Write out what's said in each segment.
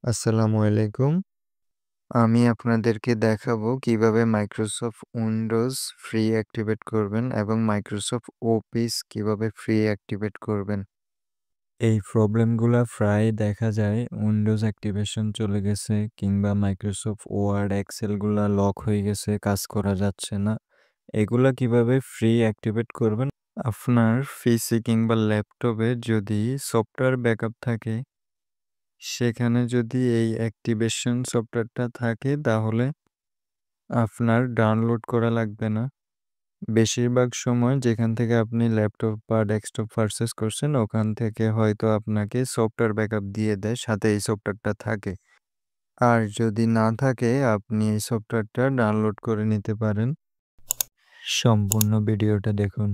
আসসালামু আলাইকুম। আমি আপনাদেরকে দেখাবো কিভাবে Microsoft Windows ফ্রি অ্যাক্টিভেট করবেন এবং Microsoft Office কিভাবে ফ্রি অ্যাক্টিভেট করবেন। এই প্রবলেমগুলা প্রায় দেখা যায় Windows অ্যাক্টিভেশন চলে গেছে কিংবা Microsoft Word, Excel গুলা লক হয়ে গেছে, কাজ করা যাচ্ছে না। এগুলা কিভাবে ফ্রি অ্যাক্টিভেট করবেন? আপনার পিসি কিংবা ল্যাপটপে যদি সফটওয়্যার ব্যাকআপ থাকে সেখানে যদি এই অ্যাক্টিভেশন সফটওয়্যারটা থাকে তাহলে আপনার ডাউনলোড করা লাগবে না। বেশিরভাগ সময় যেখান থেকে আপনি ল্যাপটপ বা ডেস্কটপ পারচেজ করছেন ওখান থেকে হয়তো আপনাকে সফটওয়্যার ব্যাকআপ দিয়ে দেয়, সাথে এই সফটওয়্যারটা থাকে। আর যদি না থাকে আপনি এই সফটওয়্যারটা ডাউনলোড করে নিতে পারেন। সম্পূর্ণ ভিডিওটা দেখুন।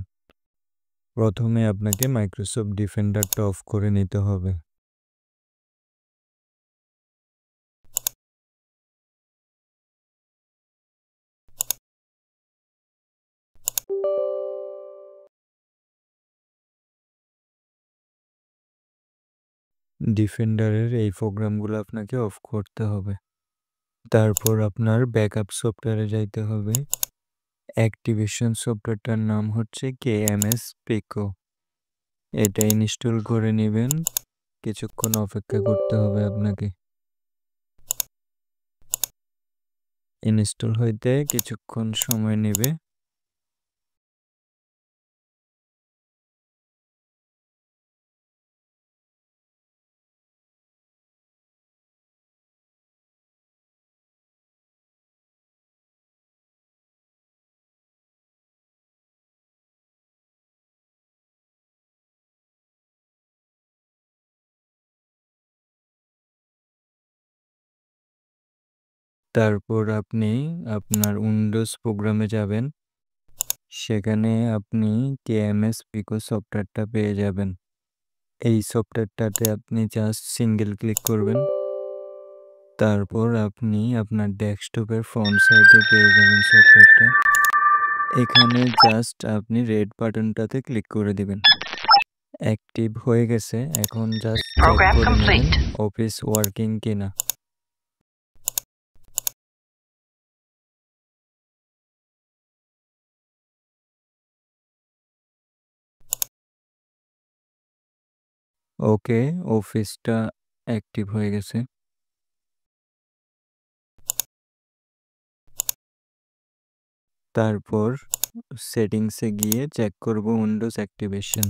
প্রথমে আপনাকে মাইক্রোসফট ডিফেন্ডারটা অফ করে নিতে হবে। ডিফেন্ডারের এই প্রোগ্রামগুলো আপনাকে অফ করতে হবে। তারপর আপনার ব্যাকআপ সফটওয়্যারে যাইতে হবে। অ্যাক্টিভেশন সফটওয়্যারটার নাম হচ্ছে KMS Pico। এটা ইনস্টল করে নেবেন। কিছুক্ষণ অপেক্ষা করতে হবে আপনাকে। ইনস্টল হইতে কিছুক্ষণ সময় নেবে। তারপর আপনি আপনার উইন্ডোজ প্রোগ্রামে যাবেন। সেখানে আপনি KMS Pico সফটওয়্যারটা পেয়ে যাবেন। এই সফটওয়্যারটাতে আপনি জাস্ট সিঙ্গেল ক্লিক করবেন। তারপর আপনি আপনার ডেস্কটপের ফ্রন্ট সাইডে পেয়ে যাবেন সফটওয়্যারটা। এখানে জাস্ট আপনি রেড বাটনটাতে ক্লিক করে দিবেন। অ্যাক্টিভ হয়ে গেছে। এখন জাস্ট চেক Program করে নেবেন complete. অফিস ওয়ার্কিং কিনা। ওকে, অফিসটা অ্যাক্টিভ হয়ে গেছে। তারপর সেটিংসে গিয়ে চেক করব উইন্ডোজ অ্যাক্টিভেশন।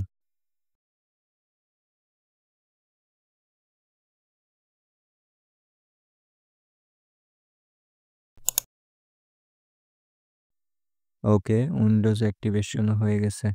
ওকে, উইন্ডোজ অ্যাক্টিভেশন হয়ে গেছে।